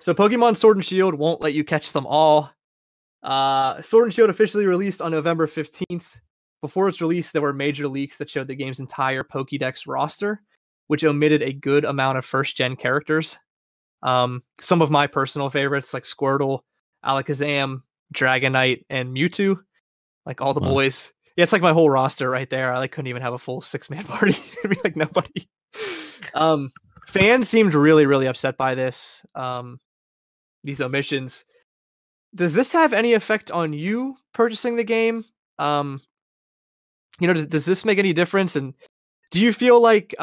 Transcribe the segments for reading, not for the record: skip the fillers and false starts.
So Pokemon Sword and Shield won't let you catch them all. Sword and Shield officially released on November 15th. Before its release, there were major leaks that showed the game's entire Pokédex roster, which omitted a good amount of first-gen characters. Some of my personal favorites, like Squirtle, Alakazam, Dragonite, and Mewtwo, like all the boys. Yeah, it's like my whole roster right there. I like couldn't even have a full 6-man party. It'd be like nobody. Fans seemed really, really upset by this. These omissions. Does this have any effect on you purchasing the game? Does this make any difference? And do you feel like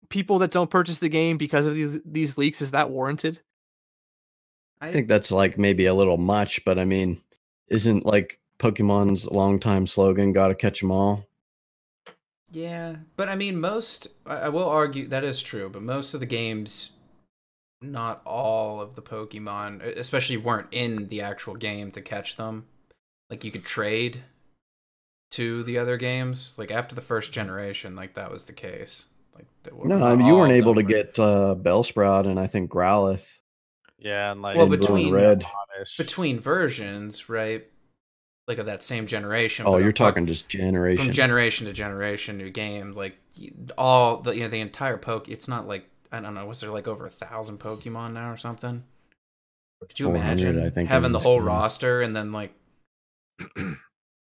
people that don't purchase the game because of these leaks, is that warranted? I think that's like maybe a little much, but I mean, isn't like Pokemon's longtime slogan, gotta catch them all? Yeah, but I mean, I will argue that is true, but most of the games, not all of the Pokemon, especially weren't in the actual game to catch them. Like, you could trade to the other games. Like, after the first generation, like, that was the case. Like, no, I mean, you weren't able to get Bellsprout and I think Growlithe. Yeah, and like between versions, right? Like of that same generation. Oh, you're talking just generation. From generation to generation, new games, like all the the entire it's not like, I don't know, was there like over 1,000 Pokemon now or something? Could you imagine having the whole roster and then like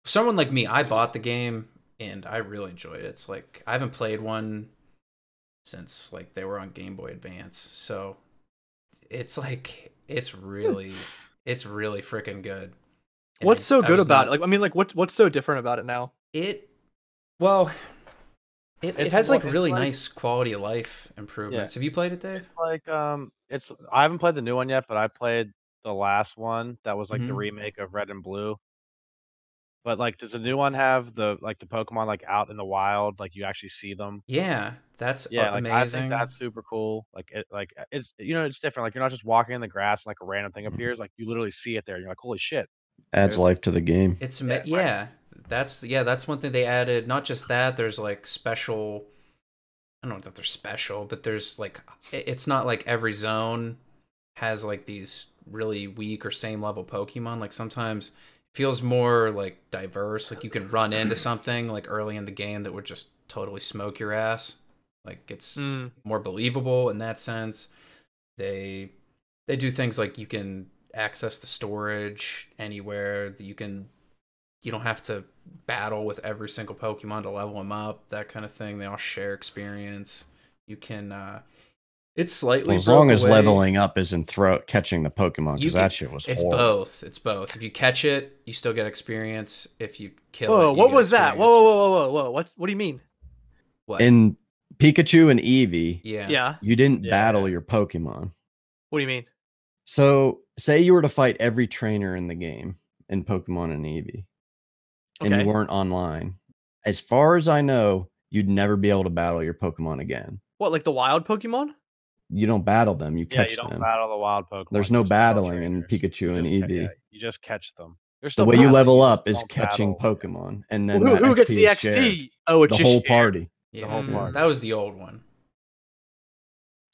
someone like me, I bought the game and I really enjoyed it. It's like I haven't played one since like they were on Game Boy Advance, so it's like it's really freaking good. And what's so good about it? Like, I mean, like what's so different about it now? It has like really nice quality of life improvements. Yeah. Have you played it, Dave? Like I haven't played the new one yet, but I played the last one that was like the remake of Red and Blue. But like, does the new one have the Pokemon like out in the wild, like you actually see them? Yeah, that's amazing. I think that's super cool. Like it's it's different. Like you're not just walking in the grass and like a random thing appears. Like you literally see it there. And you're like, holy shit! Adds life to the game. It's that's one thing they added. Not just that, there's like special. I don't know if they're special, but there's like it's not like every zone has like these really weak or same level Pokemon. Like sometimes feels more like diverse. Like you can run into something like early in the game that would just totally smoke your ass. Like it's more believable in that sense. They do things like you can access the storage anywhere, that you don't have to battle with every single Pokemon to level them up, that kind of thing. They all share experience. You can it's slightly as long as leveling up isn't catching the Pokemon, because that shit was horrible. It's both. If you catch it, you still get experience. If you kill it, what was that? Whoa! What do you mean? What? In Pikachu and Eevee, yeah, you didn't battle your Pokemon. What do you mean? So, say you were to fight every trainer in the game in Pokemon and Eevee, and you weren't online. As far as I know, you'd never be able to battle your Pokemon again. What, like the wild Pokemon? You don't battle them. You catch them. You don't battle the wild Pokemon. There's no battling in Pikachu and Eevee. You just catch them. The way you level up is catching Pokemon, and then who gets the XP? Oh, it's the whole party. Yeah, the whole party. That was the old one.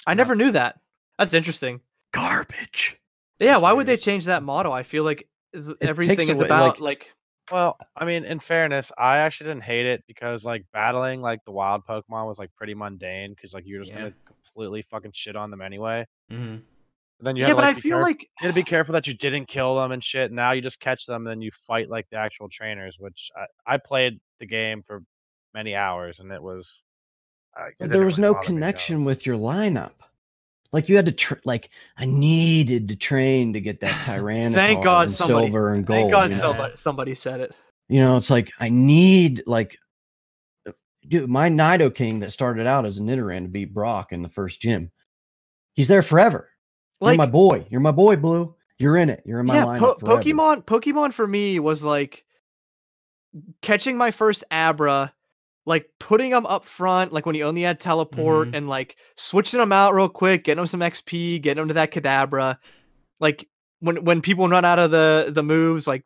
I never knew that. That's interesting. Garbage. Yeah, why would they change that model? I feel like everything is about like. Well, I mean, in fairness, I actually didn't hate it because like battling like the wild Pokemon was like pretty mundane because like you're just gonna completely fucking shit on them anyway. Mm-hmm. Then you but I feel like you had to be careful that you didn't kill them and shit. Now you just catch them, and then you fight like the actual trainers. Which I played the game for many hours, and it was. There was no connection with your lineup. Like you had to I needed to train to get that Tyranitar. Thank God, silver and gold. Thank God, somebody said it. It's like I need dude, my Nidoking that started out as a Nidoran to beat Brock in the first gym. He's there forever. You're my boy. You're my boy, Blue. You're in it. You're in my lineup forever. Pokemon for me was like catching my first Abra, like putting them up front, like when you only had teleport, and like switching them out real quick, getting them some XP, getting them to that Kadabra. Like when people run out of the moves, like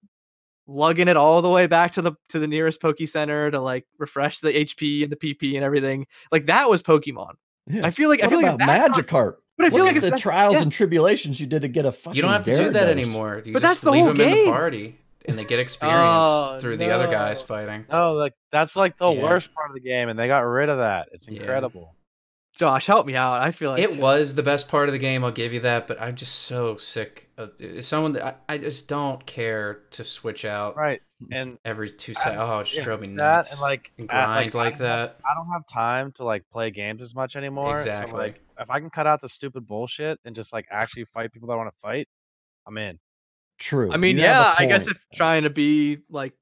lugging it all the way back to the nearest Poke Center to like refresh the HP and the PP and everything. Like that was Pokemon. Yeah. I feel like Magikarp. But I feel like it's the trials and tribulations you did to get a fucking. You don't have to do that anymore. You but just that's the leave whole them in the game. Party, and they get experience through the other guys fighting. No, like that's like the worst part of the game, and they got rid of that. It's incredible. Josh, help me out. I feel like it was the best part of the game. I'll give you that, but I'm just so sick of someone that I just don't care to switch out. Right, and every 2 seconds. Oh, it just drove me nuts. That and like grind like that. I don't have time to like play games as much anymore. Exactly. So, like, if I can cut out the stupid bullshit and just like actually fight people that want to fight, I'm in. True. I mean, I guess if trying to be like.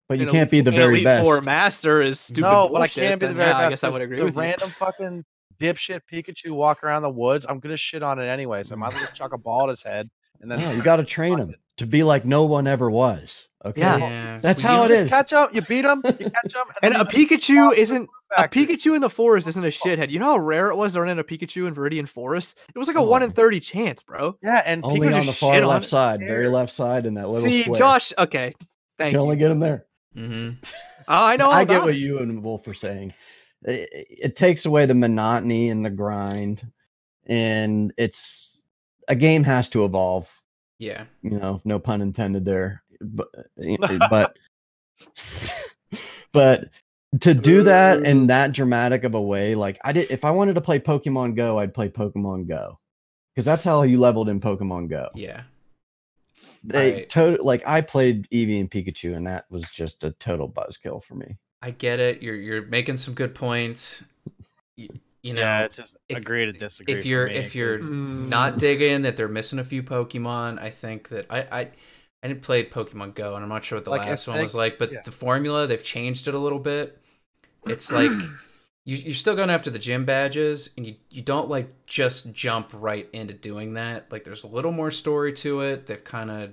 But you can't be the very best. Elite Four master is stupid. No, bullshit, but I can't be the very best. I guess I would agree with the random fucking dipshit Pikachu walk around the woods. I'm gonna shit on it anyway, so I might as well just chuck a ball at his head. And then you got to train him to be like no one ever was. Okay, that's how it is. Catch up, you beat him, you catch him, and a Pikachu isn't a Pikachu in the forest isn't a shithead. You know how rare it was to run in a Pikachu in Viridian Forest? It was like a 1 in 30 chance, bro. Yeah, and only on the far left side, very left side, in that little. See, square. Josh. Okay, thank you. Can only get him there. Mm-hmm. I know. I get what you and Wolf are saying. It takes away the monotony and the grind, and it's a game has to evolve. Yeah, no pun intended there, but to do that in that dramatic of a way, like if I wanted to play Pokemon Go, I'd play Pokemon Go because that's how you leveled in Pokemon Go. Yeah. Like I played Eevee and Pikachu, and that was just a total buzzkill for me. I get it. You're making some good points. You know, yeah, it's just agree to disagree. If you're not digging that they're missing a few Pokemon, I think that I didn't play Pokemon Go, and I'm not sure what the last one was like, but the formula, they've changed it a little bit. It's like you're still going after the gym badges, and you don't like just jump right into doing that. Like there's a little more story to it. They've kind of,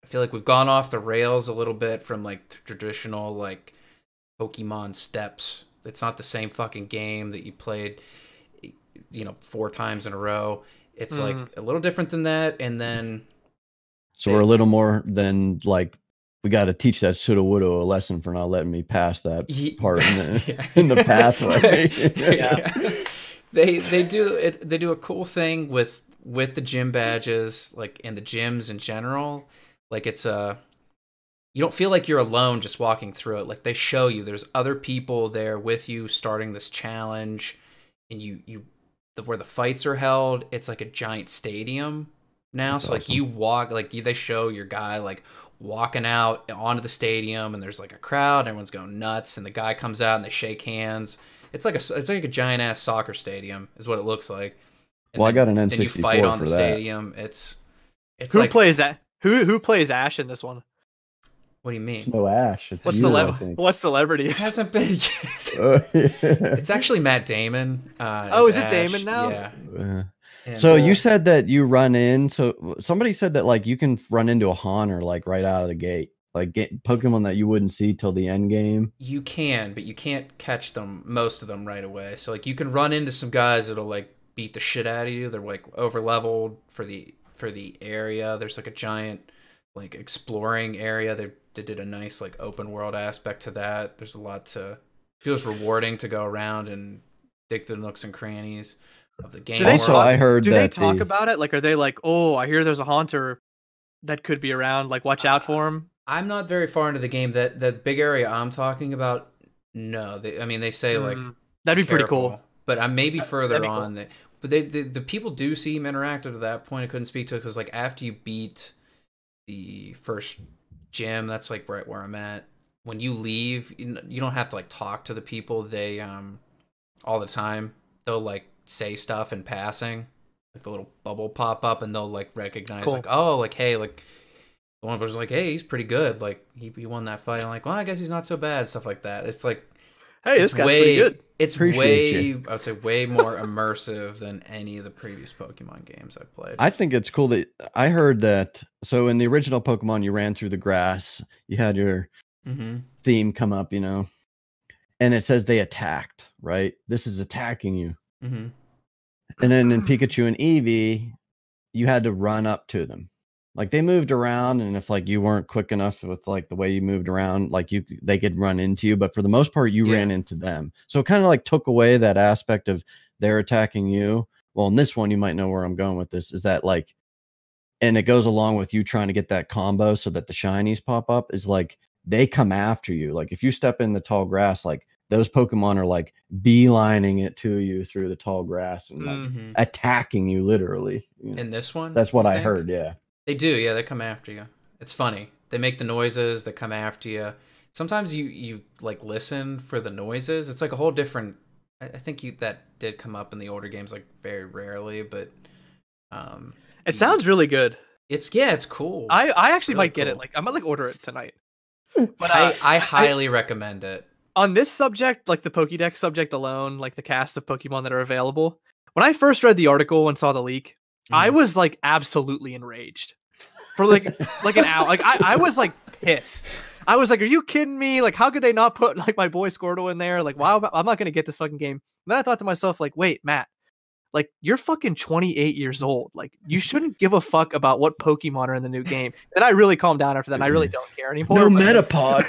I feel like we've gone off the rails a little bit from like the traditional like Pokemon steps. It's not the same fucking game that you played, 4 times in a row. It's like a little different than that, and then so we're a little more than like. We got to teach that Sudowoodo a lesson for not letting me pass that part in the pathway. They do a cool thing with the gym badges, like in the gyms in general. Like it's you don't feel like you're alone just walking through it. Like they show you there's other people there with you starting this challenge, and where the fights are held, it's like a giant stadium now. That's so awesome. Like you walk, like they show your guy like walking out onto the stadium, and there's like a crowd, everyone's going nuts, and the guy comes out and they shake hands. It's like a giant ass soccer stadium is what it looks like. And I got an N64 and you fight on the that. stadium. It's who like, plays that? Who plays Ash in this one? What do you mean? It's no Ash. It's what celebrity? It hasn't been yet. It's actually Matt Damon. Is it Damon now? Yeah. So you said that you run in. So somebody said that like you can run into a Haunter like right out of the gate, like get Pokemon that you wouldn't see till the end game. You can, but you can't catch them, most of them, right away. So like you can run into some guys that'll like beat the shit out of you. They're like over leveled for the area. There's like a giant like exploring area. They did a nice like open world aspect to that. There's a lot to feels rewarding to go around and dig through the nooks and crannies of the game. I heard do they talk about it? Like, are they like, oh, I hear there's a Haunter that could be around. Like, watch out for him. I'm not very far into the game. That the big area I'm talking about, no. They say like that'd be pretty cool. But I may be further on. Cool. But the people do seem interactive to that point. I couldn't speak to it because like after you beat the first gym, that's like right where I'm at. When you leave, you don't have to like talk to the people. They all the time they'll like say stuff in passing, like the little bubble pop up, and they'll like recognize like, oh, like hey, like the one person's like, hey, he's pretty good, like he won that fight. I'm like, well, I guess he's not so bad, stuff like that. It's like, hey, this guy's pretty good. It's I would say way more immersive than any of the previous Pokemon games I've played. I think it's cool that I heard that. So in the original Pokemon, you ran through the grass, you had your theme come up, and it says they attacked, right? This is attacking you. And then in Pikachu and Eevee, you had to run up to them. Like they moved around, and if like you weren't quick enough with like the way you moved around, like they could run into you. But for the most part, you ran into them. So it kind of like took away that aspect of they're attacking you, Well, in this one, you might know where I'm going with this, is that like, and it goes along with you trying to get that combo so that the shinies pop up, is like, they come after you. Like if you step in the tall grass, like those Pokemon are like beelining it to you through the tall grass and like attacking you literally. You know? In this one? That's what I heard, yeah. They do, yeah, they come after you. It's funny. They make the noises, they come after you. Sometimes you like listen for the noises. It's like a whole different, I think that did come up in the older games like very rarely, but it sounds really good. It's cool. I actually really might get it. Like I might like order it tonight. But I highly recommend it. On this subject, like the Pokédex subject alone, like the cast of Pokemon that are available. When I first read the article and saw the leak, I was like absolutely enraged for like an hour. Like I was like pissed. I was like, "Are you kidding me? Like, how could they not put like my boy Squirtle in there? Like, wow, I'm not gonna get this fucking game." And then I thought to myself, like, "Wait, Matt, like you're fucking 28 years old. Like, you shouldn't give a fuck about what Pokemon are in the new game." And I really calmed down after that. And I really don't care anymore. No Metapod.